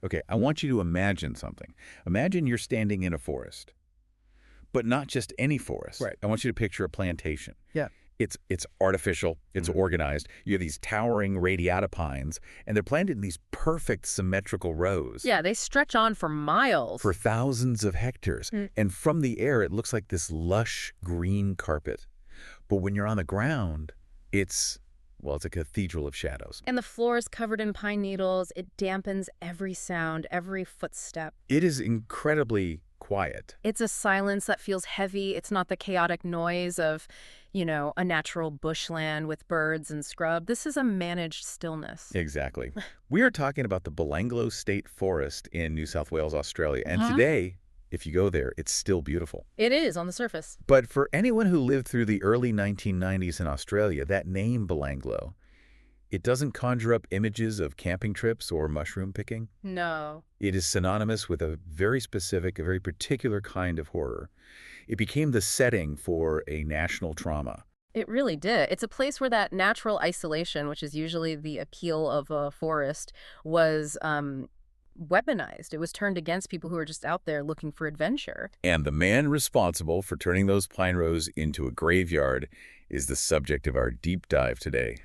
Okay, I want you to imagine something. Imagine you're standing in a forest, but not just any forest. Right. I want you to picture a plantation. Yeah. It's artificial, it's organized. You have these towering radiata pines, and they're planted in these perfect symmetrical rows. Yeah, they stretch on for miles. For thousands of hectares. And from the air, it looks like this lush green carpet. But when you're on the ground, it's a cathedral of shadows. And the floor is covered in pine needles. It dampens every sound, every footstep. It is incredibly quiet. It's a silence that feels heavy. It's not the chaotic noise of, a natural bushland with birds and scrub. This is a managed stillness. Exactly. We are talking about the Belanglo State Forest in New South Wales, Australia. And today, if you go there, it's still beautiful. It is on the surface. But for anyone who lived through the early 1990s in Australia, that name Belanglo, it doesn't conjure up images of camping trips or mushroom picking. No. It is synonymous with a very specific, a very particular kind of horror. It became the setting for a national trauma. It really did. It's a place where that natural isolation, which is usually the appeal of a forest, was weaponized. It was turned against people who were just out there looking for adventure. And the man responsible for turning those pine rows into a graveyard is the subject of our deep dive today.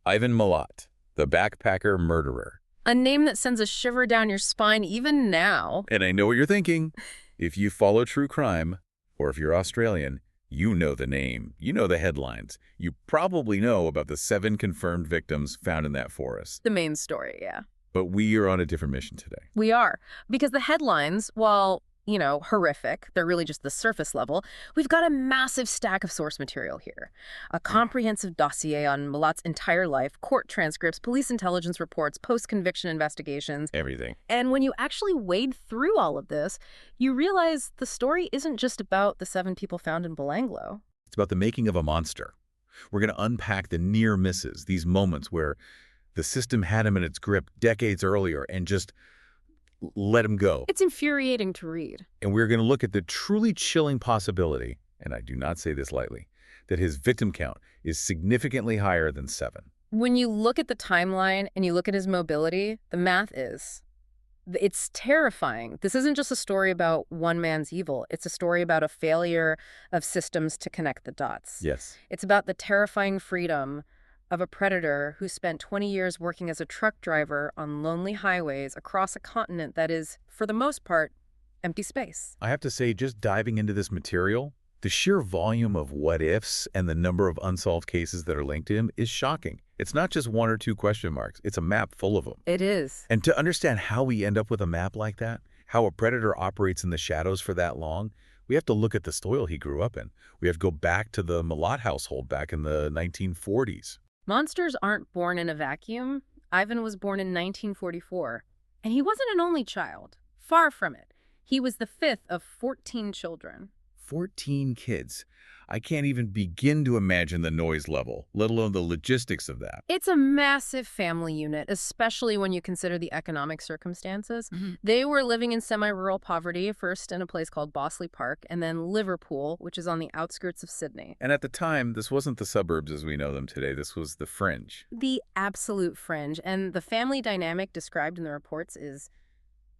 Ivan Milat, the backpacker murderer. A name that sends a shiver down your spine even now. And I know what you're thinking. If you follow true crime, or if you're Australian, you know the name. You know the headlines. You probably know about the 7 confirmed victims found in that forest. The main story, yeah. But we are on a different mission today. We are. Because the headlines, while, horrific, they're really just the surface level, we've got a massive stack of source material here. A comprehensive dossier on Milat's entire life, court transcripts, police intelligence reports, post-conviction investigations. Everything. And when you actually wade through all of this, you realize the story isn't just about the 7 people found in Belanglo. It's about the making of a monster. We're going to unpack the near misses, these moments where the system had him in its grip decades earlier and just let him go. It's infuriating to read. And we're going to look at the truly chilling possibility, and I do not say this lightly, that his victim count is significantly higher than 7. When you look at the timeline and you look at his mobility, the math is. It's terrifying. This isn't just a story about one man's evil. It's a story about a failure of systems to connect the dots. Yes. It's about the terrifying freedom of a predator who spent 20 years working as a truck driver on lonely highways across a continent that is, for the most part, empty space. I have to say, just diving into this material, the sheer volume of what-ifs and the number of unsolved cases that are linked to him is shocking. It's not just 1 or 2 question marks. It's a map full of them. It is. And to understand how we end up with a map like that, how a predator operates in the shadows for that long, we have to look at the soil he grew up in. We have to go back to the Milat household back in the 1940s. Monsters aren't born in a vacuum. Ivan was born in 1944, and he wasn't an only child. Far from it. He was the 5th of 14 children. 14 kids. I can't even begin to imagine the noise level, let alone the logistics of that. It's a massive family unit, especially when you consider the economic circumstances. They were living in semi-rural poverty, first in a place called Bossley Park, and then Liverpool, which is on the outskirts of Sydney. And at the time, this wasn't the suburbs as we know them today. This was the fringe. The absolute fringe. And the family dynamic described in the reports is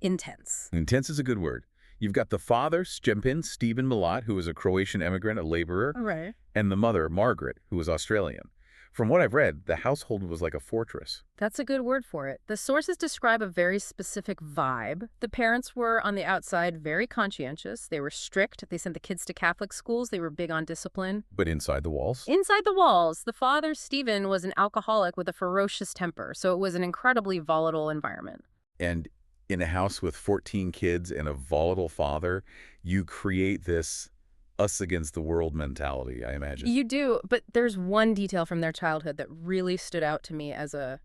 intense. Intense is a good word. You've got the father, Stjepan Stephen Milat, who was a Croatian immigrant, a laborer, Right. and the mother, Margaret, who was Australian. From what I've read, the household was like a fortress. That's a good word for it. The sources describe a very specific vibe. The parents were, on the outside, very conscientious. They were strict. They sent the kids to Catholic schools. They were big on discipline. But inside the walls? Inside the walls, the father, Stephen, was an alcoholic with a ferocious temper, so it was an incredibly volatile environment. And in a house with 14 kids and a volatile father, you create this us against the world mentality, I imagine. You do, but there's one detail from their childhood that really stood out to me as a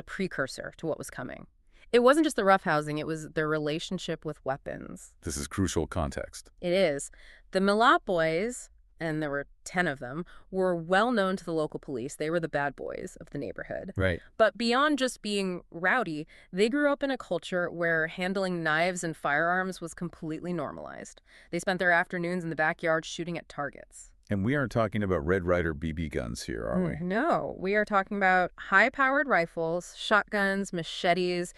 precursor to what was coming. It wasn't just the roughhousing, it was their relationship with weapons. This is crucial context. It is. The Milat boys, and there were 10 of them, were well known to the local police. They were the bad boys of the neighborhood. Right. But beyond just being rowdy, they grew up in a culture where handling knives and firearms was completely normalized. They spent their afternoons in the backyard shooting at targets. And we aren't talking about Red Ryder BB guns here, are we? No, we are talking about high-powered rifles, shotguns, machetes,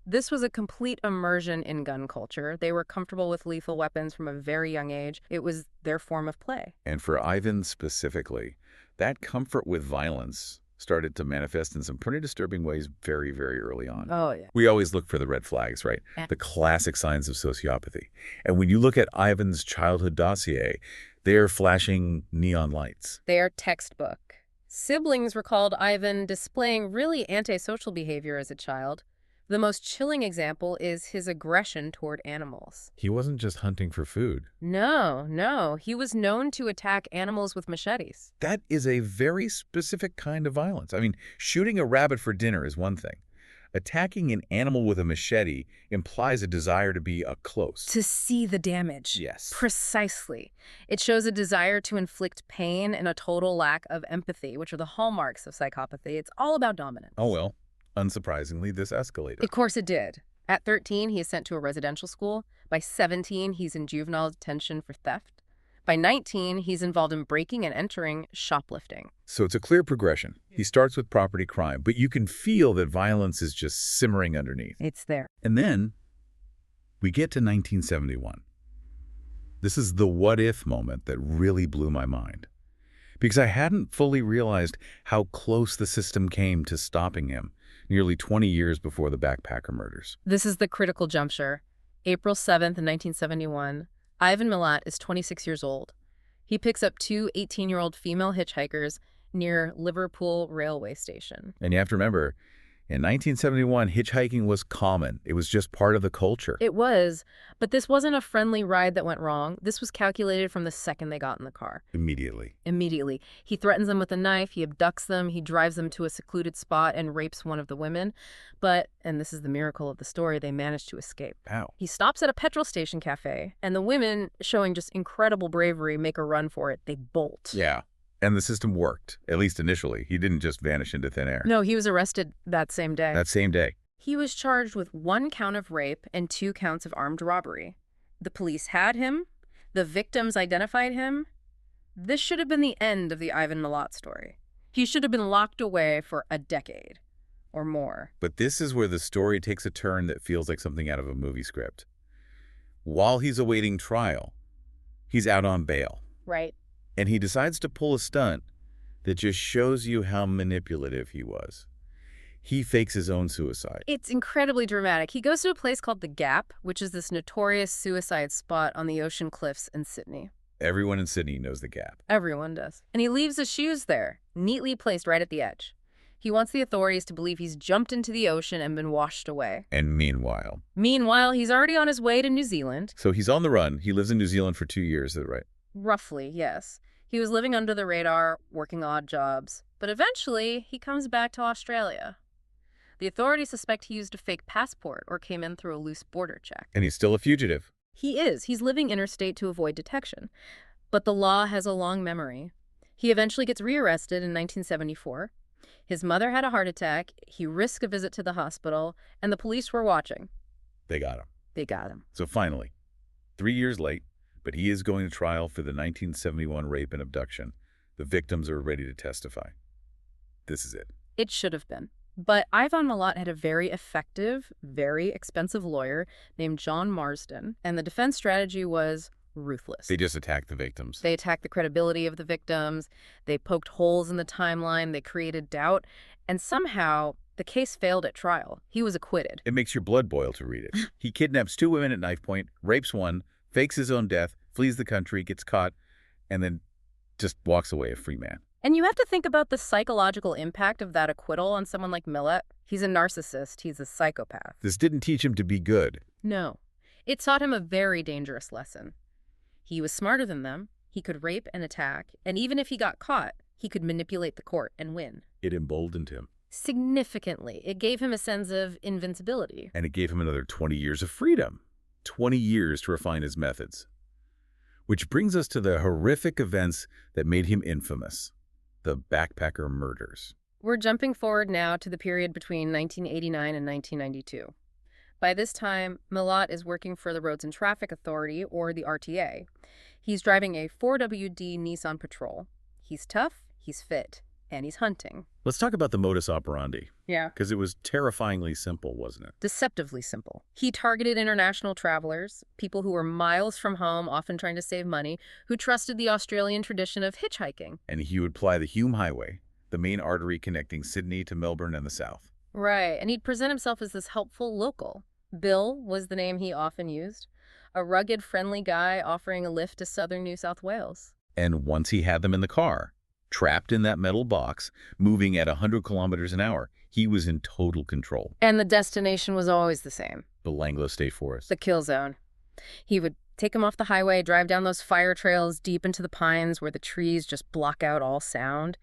This was a complete immersion in gun culture. They were comfortable with lethal weapons from a very young age. It was their form of play. And for Ivan specifically, that comfort with violence started to manifest in some pretty disturbing ways very, very early on. Oh, yeah. We always look for the red flags, right? Yeah. The classic signs of sociopathy. And when you look at Ivan's childhood dossier, they're flashing neon lights. They are textbook. Siblings recalled Ivan displaying really antisocial behavior as a child. The most chilling example is his aggression toward animals. He wasn't just hunting for food. No. He was known to attack animals with machetes. That is a very specific kind of violence. I mean, shooting a rabbit for dinner is one thing. Attacking an animal with a machete implies a desire to be up close. To see the damage. Yes. Precisely. It shows a desire to inflict pain and a total lack of empathy, which are the hallmarks of psychopathy. It's all about dominance. Oh, well, unsurprisingly, this escalated. Of course it did. At 13, he is sent to a residential school. By 17, he's in juvenile detention for theft. By 19, he's involved in breaking and entering shoplifting. So it's a clear progression. He starts with property crime, but you can feel that violence is just simmering underneath. It's there. And then we get to 1971. This is the what-if moment that really blew my mind, because I hadn't fully realized how close the system came to stopping him nearly 20 years before the backpacker murders. This is the critical juncture. April 7th, 1971. Ivan Milat is 26 years old. He picks up two 18-year-old female hitchhikers near Liverpool railway station. And you have to remember, in 1971, hitchhiking was common. It was just part of the culture. It was, but this wasn't a friendly ride that went wrong. This was calculated from the second they got in the car. Immediately. He threatens them with a knife, he abducts them, he drives them to a secluded spot and rapes one of the women. But, and this is the miracle of the story, they manage to escape. Ow. He stops at a petrol station cafe, and the women, showing just incredible bravery, make a run for it. They bolt. Yeah. And the system worked, at least initially. He didn't just vanish into thin air. No, he was arrested that same day. That same day. He was charged with 1 count of rape and 2 counts of armed robbery. The police had him. The victims identified him. This should have been the end of the Ivan Milat story. He should have been locked away for a decade or more. But this is where the story takes a turn that feels like something out of a movie script. While he's awaiting trial, he's out on bail. Right. And he decides to pull a stunt that just shows you how manipulative he was. He fakes his own suicide. It's incredibly dramatic. He goes to a place called the Gap, which is this notorious suicide spot on the ocean cliffs in Sydney. Everyone in Sydney knows the Gap. Everyone does. And he leaves his shoes there, neatly placed right at the edge. He wants the authorities to believe he's jumped into the ocean and been washed away. And meanwhile, He's already on his way to New Zealand. So he's on the run. He lives in New Zealand for 2 years, is that right? Roughly, yes. He was living under the radar, working odd jobs. But eventually, he comes back to Australia. The authorities suspect he used a fake passport or came in through a loose border check. And he's still a fugitive. He is. He's living interstate to avoid detection. But the law has a long memory. He eventually gets rearrested in 1974. His mother had a heart attack. He risked a visit to the hospital, and the police were watching. They got him. They got him. So finally, 3 years late, but he is going to trial for the 1971 rape and abduction. The victims are ready to testify. This is it. It should have been. But Ivan Milat had a very effective, very expensive lawyer named John Marsden, and the defense strategy was ruthless. They just attacked the victims. They attacked the credibility of the victims, they poked holes in the timeline, they created doubt, and somehow the case failed at trial. He was acquitted. It makes your blood boil to read it. He kidnaps 2 women at knife point, rapes one, fakes his own death, flees the country, gets caught, and then just walks away a free man. And you have to think about the psychological impact of that acquittal on someone like Milat. He's a narcissist. He's a psychopath. This didn't teach him to be good. No. It taught him a very dangerous lesson. He was smarter than them. He could rape and attack. And even if he got caught, he could manipulate the court and win. It emboldened him. Significantly. It gave him a sense of invincibility. And it gave him another 20 years of freedom. 20 years to refine his methods. Which brings us to the horrific events that made him infamous. The backpacker murders. We're jumping forward now to the period between 1989 and 1992. By this time, Milat is working for the Roads and Traffic Authority, or the RTA. He's driving a 4WD Nissan Patrol. He's tough, he's fit. and he's hunting. Let's talk about the modus operandi, Yeah. because it was terrifyingly simple, wasn't it? Deceptively simple. He targeted international travelers, people who were miles from home, often trying to save money, who trusted the Australian tradition of hitchhiking. And he would ply the Hume Highway, the main artery connecting Sydney to Melbourne and the south. Right, and he'd present himself as this helpful local. Bill was the name he often used, a rugged, friendly guy offering a lift to southern New South Wales. And once he had them in the car, trapped in that metal box, moving at 100 kilometers an hour, he was in total control. And the destination was always the same. Belanglo State Forest. The kill zone. He would take him off the highway, drive down those fire trails deep into the pines where the trees just block out all sound.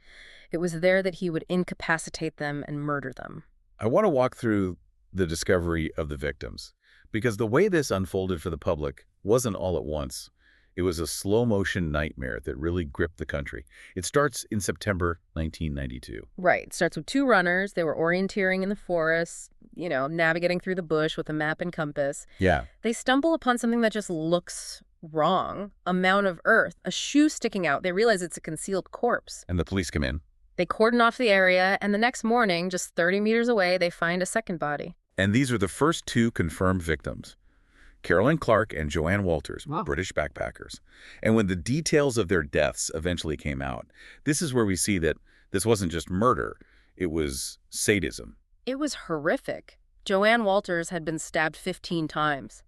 It was there that he would incapacitate them and murder them. I want to walk through the discovery of the victims, because the way this unfolded for the public wasn't all at once. It was a slow-motion nightmare that really gripped the country. It starts in September 1992. Right. It starts with two runners. They were orienteering in the forest, navigating through the bush with a map and compass. Yeah. They stumble upon something that just looks wrong. A mound of earth, a shoe sticking out. They realize it's a concealed corpse. And the police come in. They cordon off the area, and the next morning, just 30 meters away, they find a second body. And these are the first two confirmed victims. Carolyn Clarke and Joanne Walters, Wow. British backpackers. And when the details of their deaths eventually came out, this is where we see that this wasn't just murder, it was sadism. It was horrific. Joanne Walters had been stabbed 15 times.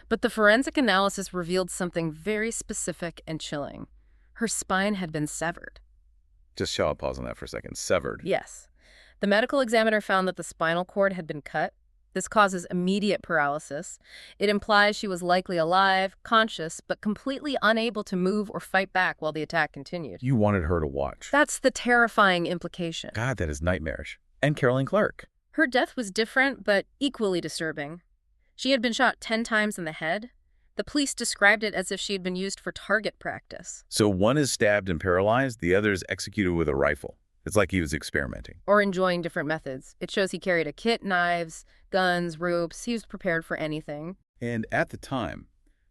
But the forensic analysis revealed something very specific and chilling. Her spine had been severed. Just shall I pause on that for a second? Severed. Yes. The medical examiner found that the spinal cord had been cut. This causes immediate paralysis. It implies she was likely alive, conscious, but completely unable to move or fight back while the attack continued. You wanted her to watch. That's the terrifying implication. God, that is nightmarish. And Carolyn Clarke. Her death was different, but equally disturbing. She had been shot 10 times in the head. The police described it as if she had been used for target practice. So one is stabbed and paralyzed, the other is executed with a rifle. It's like he was experimenting. Or enjoying different methods. It shows he carried a kit, knives, guns, ropes. He was prepared for anything. And at the time,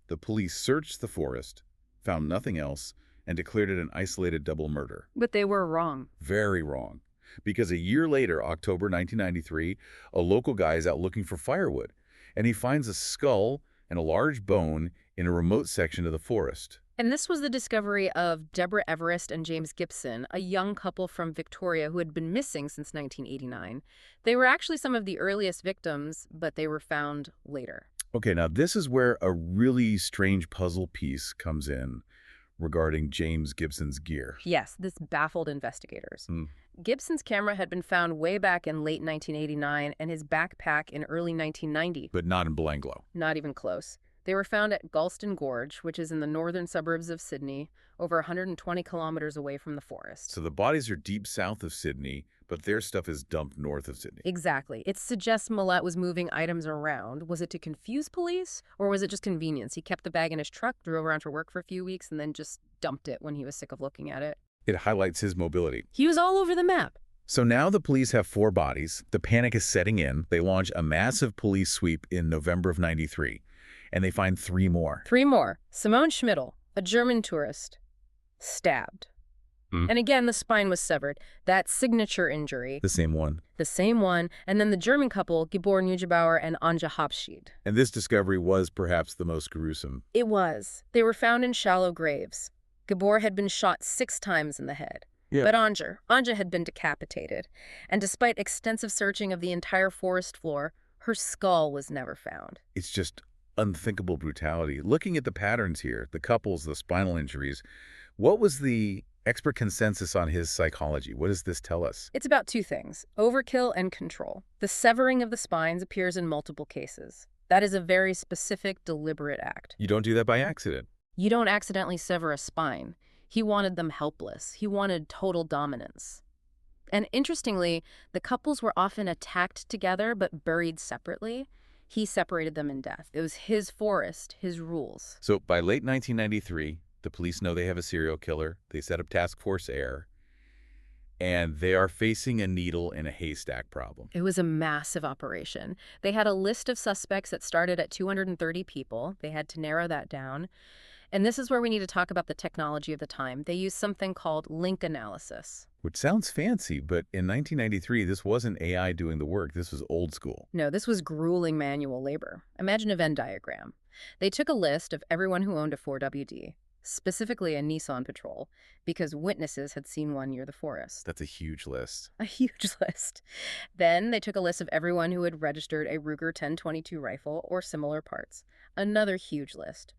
the police searched the forest, found nothing else, and declared it an isolated double murder. But they were wrong. Very wrong. Because a year later, October 1993, a local guy is out looking for firewood, and he finds a skull and a large bone in a remote section of the forest. And this was the discovery of Deborah Everest and James Gibson, a young couple from Victoria who had been missing since 1989. They were actually some of the earliest victims, but they were found later. Okay, now this is where a really strange puzzle piece comes in regarding James Gibson's gear. Yes, this baffled investigators. Gibson's camera had been found way back in late 1989 and his backpack in early 1990. But not in Belanglo. Not even close. They were found at Galston Gorge, which is in the northern suburbs of Sydney, over 120 kilometers away from the forest. So the bodies are deep south of Sydney, but their stuff is dumped north of Sydney. Exactly. It suggests Milat was moving items around. Was it to confuse police, or was it just convenience? He kept the bag in his truck, drove around for work for a few weeks, and then just dumped it when he was sick of looking at it. It highlights his mobility. He was all over the map. So now the police have 4 bodies. The panic is setting in. They launch a massive police sweep in November of '93, and they find 3 more. 3 more. Simone Schmidl, a German tourist, stabbed. And again, the spine was severed. That signature injury. The same one. The same one. And then the German couple, Gabor Neugebauer and Anja Habschied. And this discovery was perhaps the most gruesome. It was. They were found in shallow graves. Gabor had been shot 6 times in the head. Yeah. But Anja had been decapitated. And despite extensive searching of the entire forest floor, her skull was never found. It's just unthinkable brutality. Looking at the patterns here, the couples, the spinal injuries, what was the expert consensus on his psychology? What does this tell us? It's about 2 things, overkill and control. The severing of the spines appears in multiple cases. That is a very specific, deliberate act. You don't do that by accident. You don't accidentally sever a spine. He wanted them helpless. He wanted total dominance. And interestingly, the couples were often attacked together but buried separately. He separated them in death. It was his forest, his rules. So by late 1993, the police know they have a serial killer. They set up Task Force Air, and they are facing a needle in a haystack problem. It was a massive operation. They had a list of suspects that started at 230 people. They had to narrow that down. And this is where we need to talk about the technology of the time. They used something called link analysis. Which sounds fancy, but in 1993, this wasn't AI doing the work. This was old school. No, this was grueling manual labor. Imagine a Venn diagram. They took a list of everyone who owned a 4WD, specifically a Nissan Patrol, because witnesses had seen one near the forest. That's a huge list. A huge list. Then they took a list of everyone who had registered a Ruger 1022 rifle or similar parts. Another huge list.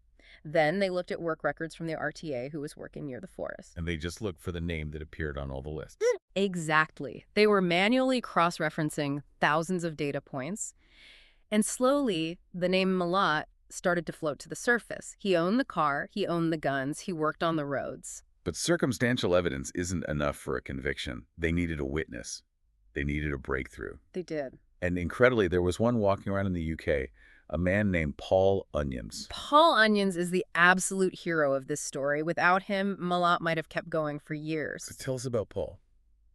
Then they looked at work records from the RTA who was working near the forest. And they just looked for the name that appeared on all the lists. Exactly. They were manually cross-referencing thousands of data points. And slowly, the name Milat started to float to the surface. He owned the car, he owned the guns, he worked on the roads. But circumstantial evidence isn't enough for a conviction. They needed a witness. They needed a breakthrough. They did. And incredibly, there was one walking around in the UK, a man named Paul Onions. Paul Onions is the absolute hero of this story. Without him, Milat might have kept going for years. So tell us about Paul.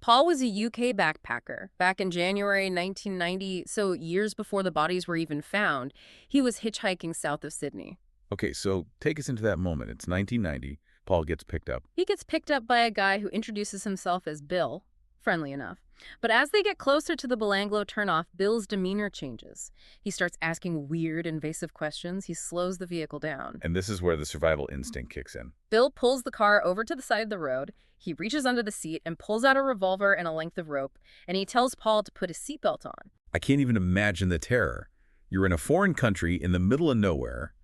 Paul was a UK backpacker. Back in January 1990, so years before the bodies were even found, he was hitchhiking south of Sydney. Okay, so take us into that moment. It's 1990. Paul gets picked up. He gets picked up by a guy who introduces himself as Bill, friendly enough. But as they get closer to the Belanglo turnoff, Bill's demeanor changes. He starts asking weird, invasive questions. He slows the vehicle down. And this is where the survival instinct kicks in. Bill pulls the car over to the side of the road. He reaches under the seat and pulls out a revolver and a length of rope, and he tells Paul to put his seatbelt on. I can't even imagine the terror. You're in a foreign country in the middle of nowhere,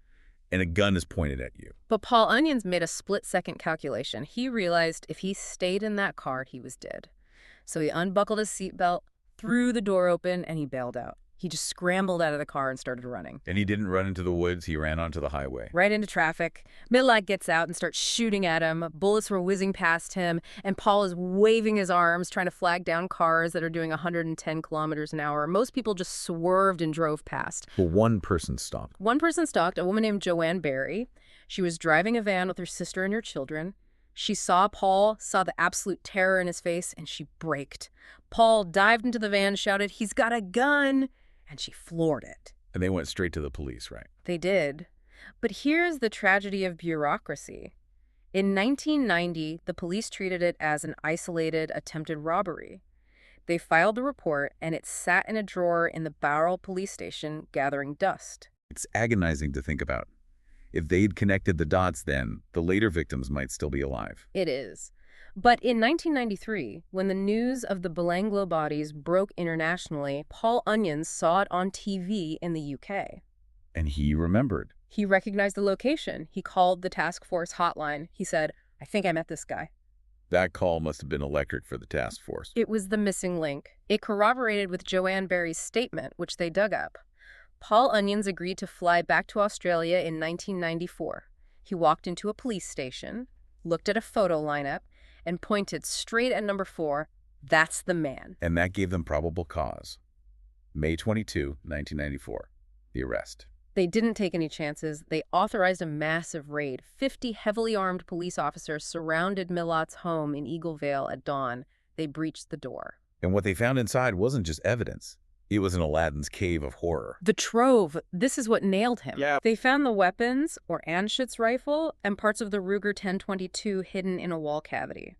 and a gun is pointed at you. But Paul Onions made a split-second calculation. He realized if he stayed in that car, he was dead. So he unbuckled his seatbelt, threw the door open, and he bailed out. He just scrambled out of the car and started running. And he didn't run into the woods. He ran onto the highway. Right into traffic. Milat gets out and starts shooting at him. Bullets were whizzing past him, and Paul is waving his arms, trying to flag down cars that are doing 110 kilometers an hour. Most people just swerved and drove past. Well, one person stopped. One person stopped, a woman named Joanne Barry. She was driving a van with her sister and her children. She saw Paul, saw the absolute terror in his face, and she braked. Paul dived into the van, shouted, "He's got a gun!" And she floored it. And they went straight to the police, right? They did. But here's the tragedy of bureaucracy. In 1990, the police treated it as an isolated attempted robbery. They filed the report, and it sat in a drawer in the Bowral police station gathering dust. It's agonizing to think about. If they'd connected the dots then, the later victims might still be alive. It is. But in 1993, when the news of the Belanglo bodies broke internationally, Paul Onions saw it on TV in the UK. And he remembered. He recognized the location. He called the task force hotline. He said, "I think I met this guy." That call must have been electric for the task force. It was the missing link. It corroborated with Joanne Barry's statement, which they dug up. Paul Onions agreed to fly back to Australia in 1994. He walked into a police station, looked at a photo lineup, and pointed straight at number 4. That's the man. And that gave them probable cause. May 22, 1994. The arrest. They didn't take any chances. They authorized a massive raid. 50 heavily armed police officers surrounded Milat's home in Eagle Vale at dawn. They breached the door. And what they found inside wasn't just evidence. It was an Aladdin's cave of horror. The trove, this is what nailed him. Yeah. They found the weapons, or Anschutz rifle, and parts of the Ruger 1022 hidden in a wall cavity.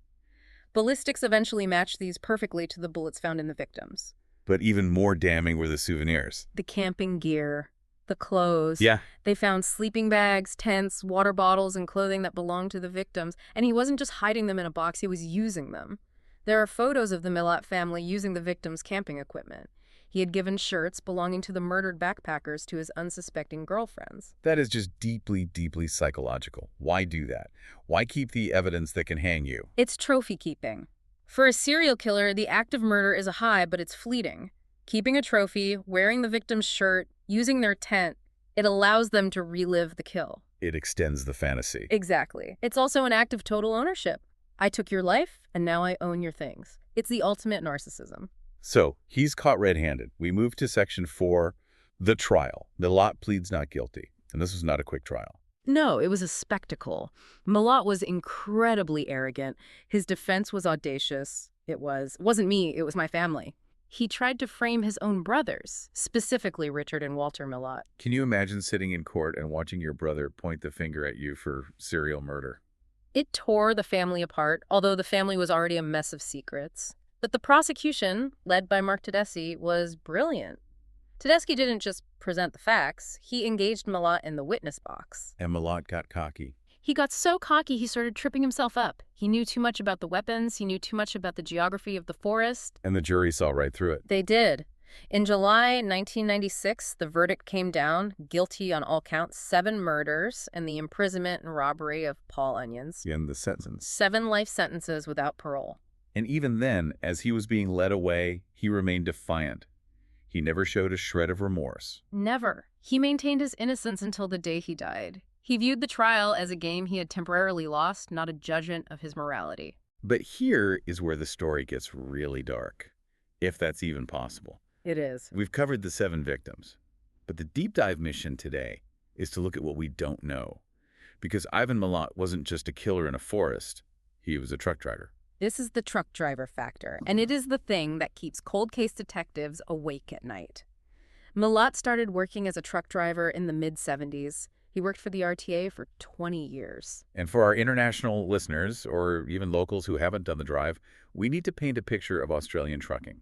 Ballistics eventually matched these perfectly to the bullets found in the victims. But even more damning were the souvenirs. The camping gear, the clothes. Yeah. They found sleeping bags, tents, water bottles, and clothing that belonged to the victims. And he wasn't just hiding them in a box, he was using them. There are photos of the Milat family using the victims' camping equipment. He had given shirts belonging to the murdered backpackers to his unsuspecting girlfriends. That is just deeply, deeply psychological. Why do that? Why keep the evidence that can hang you? It's trophy keeping. For a serial killer, the act of murder is a high, but it's fleeting. Keeping a trophy, wearing the victim's shirt, using their tent, it allows them to relive the kill. It extends the fantasy. Exactly. It's also an act of total ownership. I took your life, and now I own your things. It's the ultimate narcissism. So, he's caught red-handed. We move to Section 4, the trial. Milat pleads not guilty. And this was not a quick trial. No, it was a spectacle. Milat was incredibly arrogant. His defense was audacious. It wasn't me, it was my family. He tried to frame his own brothers, specifically Richard and Walter Milat. Can you imagine sitting in court and watching your brother point the finger at you for serial murder? It tore the family apart, although the family was already a mess of secrets. But the prosecution, led by Mark Tedeschi, was brilliant. Tedeschi didn't just present the facts, he engaged Milat in the witness box. And Milat got cocky. He got so cocky he started tripping himself up. He knew too much about the weapons, he knew too much about the geography of the forest. And the jury saw right through it. They did. In July 1996, the verdict came down, guilty on all counts, 7 murders and the imprisonment and robbery of Paul Onions. In the sentence. 7 life sentences without parole. And even then, as he was being led away, he remained defiant. He never showed a shred of remorse. Never. He maintained his innocence until the day he died. He viewed the trial as a game he had temporarily lost, not a judgment of his morality. But here is where the story gets really dark, if that's even possible. It is. We've covered the 7 victims, but the deep dive mission today is to look at what we don't know. Because Ivan Milat wasn't just a killer in a forest, he was a truck driver. This is the truck driver factor, and it is the thing that keeps cold case detectives awake at night. Milat started working as a truck driver in the mid-70s. He worked for the RTA for 20 years. And for our international listeners, or even locals who haven't done the drive, we need to paint a picture of Australian trucking.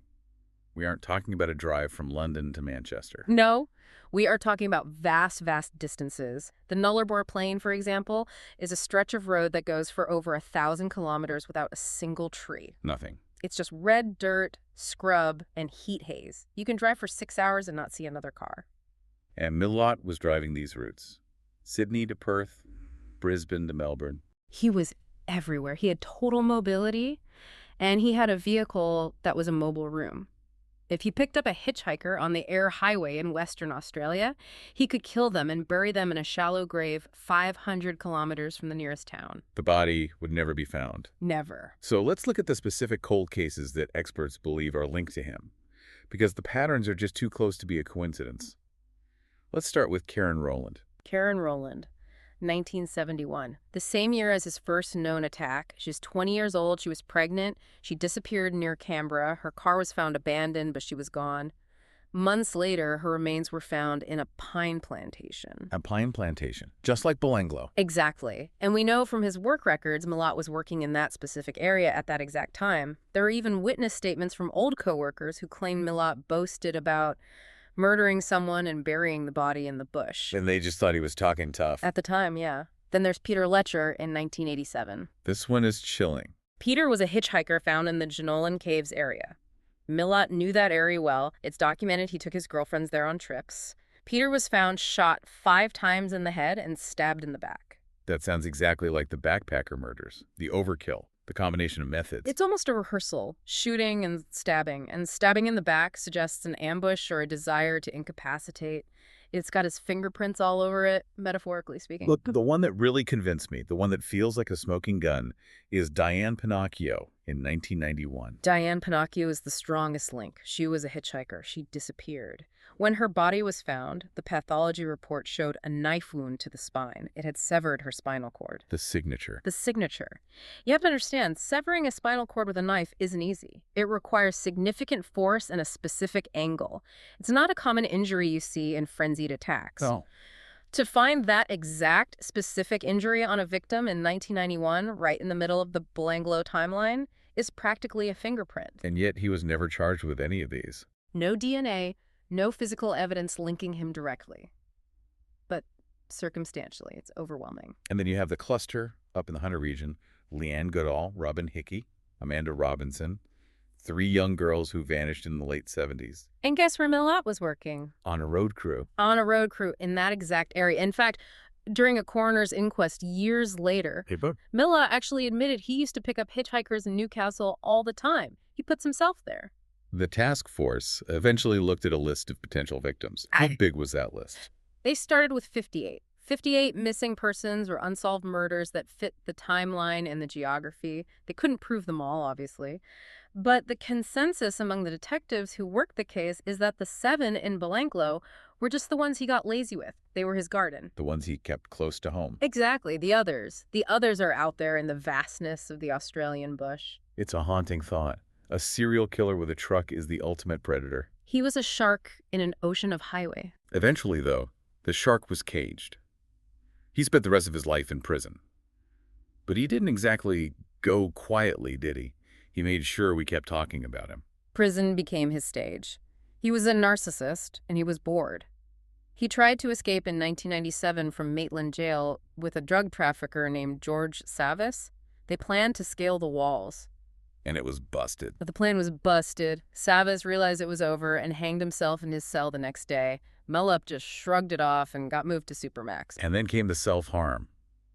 We aren't talking about a drive from London to Manchester. No, we are talking about vast, vast distances. The Nullarbor Plain, for example, is a stretch of road that goes for over 1,000 kilometers without a single tree. Nothing. It's just red dirt, scrub, and heat haze. You can drive for 6 hours and not see another car. And Milat was driving these routes. Sydney to Perth, Brisbane to Melbourne. He was everywhere. He had total mobility, and he had a vehicle that was a mobile room. If he picked up a hitchhiker on the Hume Highway in Western Australia, he could kill them and bury them in a shallow grave 500 kilometers from the nearest town. The body would never be found. Never. So let's look at the specific cold cases that experts believe are linked to him, because the patterns are just too close to be a coincidence. Let's start with Karen Rowland. Karen Rowland, 1971. The same year as his first known attack. She's 20 years old. She was pregnant. She disappeared near Canberra. Her car was found abandoned, but she was gone. Months later, her remains were found in a pine plantation. A pine plantation, just like Belanglo. Exactly. And we know from his work records, Milat was working in that specific area at that exact time. There are even witness statements from old co-workers who claim Milat boasted about murdering someone and burying the body in the bush. And they just thought he was talking tough. At the time, yeah. Then there's Peter Letcher in 1987. This one is chilling. Peter was a hitchhiker found in the Jenolan Caves area. Milat knew that area well. It's documented he took his girlfriends there on trips. Peter was found shot 5 times in the head and stabbed in the back. That sounds exactly like the backpacker murders, the overkill, the combination of methods. It's almost a rehearsal, shooting and stabbing in the back suggests an ambush or a desire to incapacitate. It's got his fingerprints all over it, metaphorically speaking. Look, the one that really convinced me, the one that feels like a smoking gun, is Diane Pinocchio in 1991. Diane Pinocchio is the strongest link. She was a hitchhiker. She disappeared. When her body was found, the pathology report showed a knife wound to the spine. It had severed her spinal cord. The signature. The signature. You have to understand, severing a spinal cord with a knife isn't easy. It requires significant force and a specific angle. It's not a common injury you see in frenzied attacks. No. To find that exact specific injury on a victim in 1991, right in the middle of the Belanglo timeline, is practically a fingerprint. And yet he was never charged with any of these. No DNA, no physical evidence linking him directly. But circumstantially, it's overwhelming. And then you have the cluster up in the Hunter region, Leanne Goodall, Robin Hickey, Amanda Robinson, 3 young girls who vanished in the late 70s. And guess where Milat was working? On a road crew. On a road crew in that exact area. In fact, during a coroner's inquest years later, Milat actually admitted he used to pick up hitchhikers in Newcastle all the time. He puts himself there. The task force eventually looked at a list of potential victims. How big was that list? They started with 58. 58 missing persons or unsolved murders that fit the timeline and the geography. They couldn't prove them all, obviously. But the consensus among the detectives who worked the case is that the 7 in Belanglo were just the ones he got lazy with. They were his garden. The ones he kept close to home. Exactly, the others. The others are out there in the vastness of the Australian bush. It's a haunting thought. A serial killer with a truck is the ultimate predator. He was a shark in an ocean of highway. Eventually, though, the shark was caged. He spent the rest of his life in prison. But he didn't exactly go quietly, did he? He made sure we kept talking about him. Prison became his stage. He was a narcissist, and he was bored. He tried to escape in 1997 from Maitland Jail with a drug trafficker named George Savas. They planned to scale the walls. And it was busted. But the plan was busted. Savas realized it was over and hanged himself in his cell the next day. Milat just shrugged it off and got moved to Supermax. And then came the self-harm.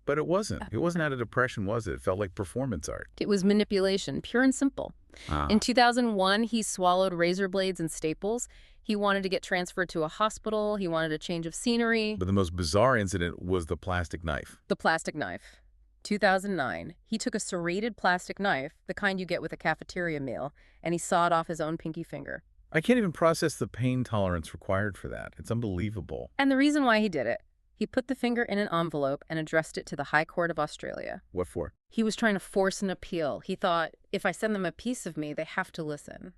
But it wasn't. It wasn't out of depression, was it? It felt like performance art. It was manipulation, pure and simple. In 2001, he swallowed razor blades and staples. He wanted to get transferred to a hospital. He wanted a change of scenery. But the most bizarre incident was the plastic knife. The plastic knife. 2009, he took a serrated plastic knife, the kind you get with a cafeteria meal, and he sawed off his own pinky finger. I can't even process the pain tolerance required for that. It's unbelievable. And the reason why he did it, he put the finger in an envelope and addressed it to the High Court of Australia. What for? He was trying to force an appeal. He thought, if I send them a piece of me, they have to listen.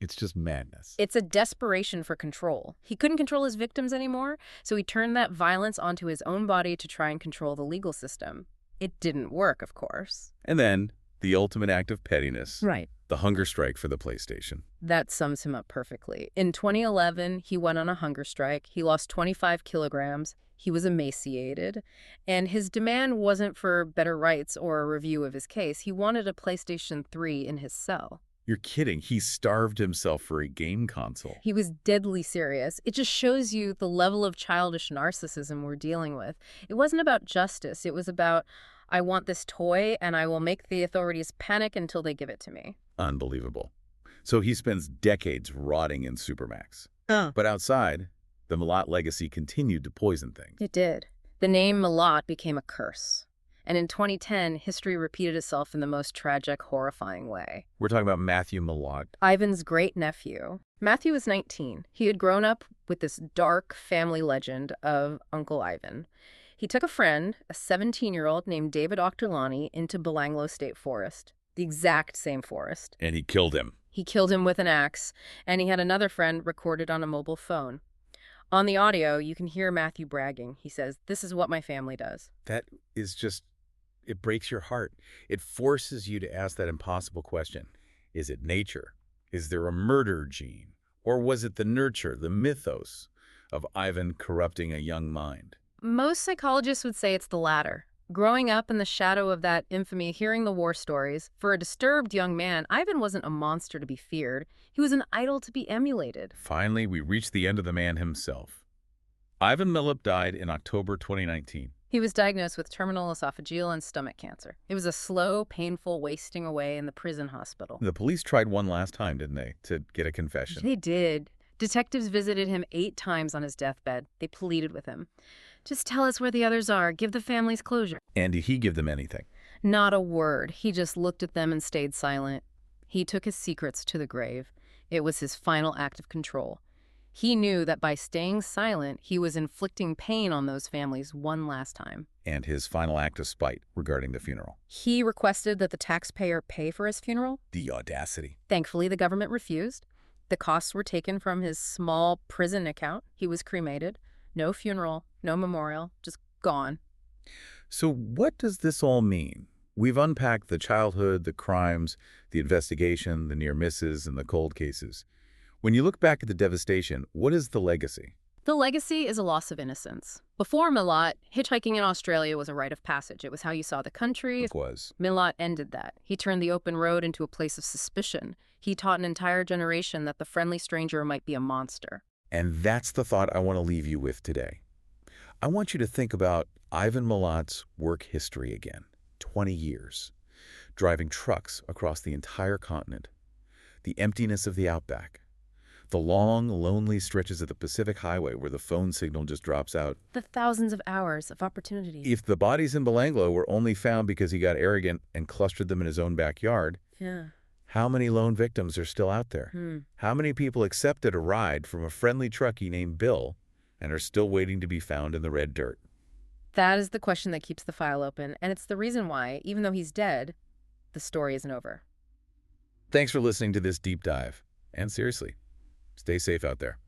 It's just madness. It's a desperation for control. He couldn't control his victims anymore, so he turned that violence onto his own body to try and control the legal system. It didn't work, of course. And then, the ultimate act of pettiness. Right. The hunger strike for the PlayStation. That sums him up perfectly. In 2011, he went on a hunger strike. He lost 25 kilograms. He was emaciated. And his demand wasn't for better rights or a review of his case. He wanted a PlayStation 3 in his cell. You're kidding. He starved himself for a game console. He was deadly serious. It just shows you the level of childish narcissism we're dealing with. It wasn't about justice. It was about, I want this toy and I will make the authorities panic until they give it to me. Unbelievable. So he spends decades rotting in Supermax. But outside, the Milat legacy continued to poison things. It did. The name Milat became a curse. And in 2010, history repeated itself in the most tragic, horrifying way. We're talking about Matthew Milat. Ivan's great-nephew. Matthew was 19. He had grown up with this dark family legend of Uncle Ivan. He took a friend, a 17-year-old named David Octolani, into Belanglo State Forest, the exact same forest. And he killed him. He killed him with an axe, and he had another friend recorded on a mobile phone. On the audio, you can hear Matthew bragging. He says, "This is what my family does." That is just... It breaks your heart. It forces you to ask that impossible question. Is it nature? Is there a murder gene? Or was it the nurture, the mythos of Ivan corrupting a young mind? Most psychologists would say it's the latter. Growing up in the shadow of that infamy, hearing the war stories, for a disturbed young man, Ivan wasn't a monster to be feared. He was an idol to be emulated. Finally, we reached the end of the man himself. Ivan Milat died in October 2019. He was diagnosed with terminal esophageal and stomach cancer. It was a slow, painful wasting away in the prison hospital. The police tried one last time, didn't they, to get a confession? They did. Detectives visited him 8 times on his deathbed. They pleaded with him. "Just tell us where the others are. Give the families closure." And did he give them anything? Not a word. He just looked at them and stayed silent. He took his secrets to the grave. It was his final act of control. He knew that by staying silent, he was inflicting pain on those families one last time. And his final act of spite regarding the funeral. He requested that the taxpayer pay for his funeral. The audacity. Thankfully, the government refused. The costs were taken from his small prison account. He was cremated. No funeral, no memorial, just gone. So what does this all mean? We've unpacked the childhood, the crimes, the investigation, the near misses, and the cold cases. When you look back at the devastation, what is the legacy? The legacy is a loss of innocence. Before Milat, hitchhiking in Australia was a rite of passage. It was how you saw the country. It was. Milat ended that. He turned the open road into a place of suspicion. He taught an entire generation that the friendly stranger might be a monster. And that's the thought I want to leave you with today. I want you to think about Ivan Milat's work history again. 20 years. Driving trucks across the entire continent. The emptiness of the outback. The long, lonely stretches of the Pacific Highway where the phone signal just drops out. The thousands of hours of opportunity. If the bodies in Belanglo were only found because he got arrogant and clustered them in his own backyard, how many lone victims are still out there? How many people accepted a ride from a friendly truckie named Bill and are still waiting to be found in the red dirt? That is the question that keeps the file open, and it's the reason why, even though he's dead, the story isn't over. Thanks for listening to this deep dive. And seriously, stay safe out there.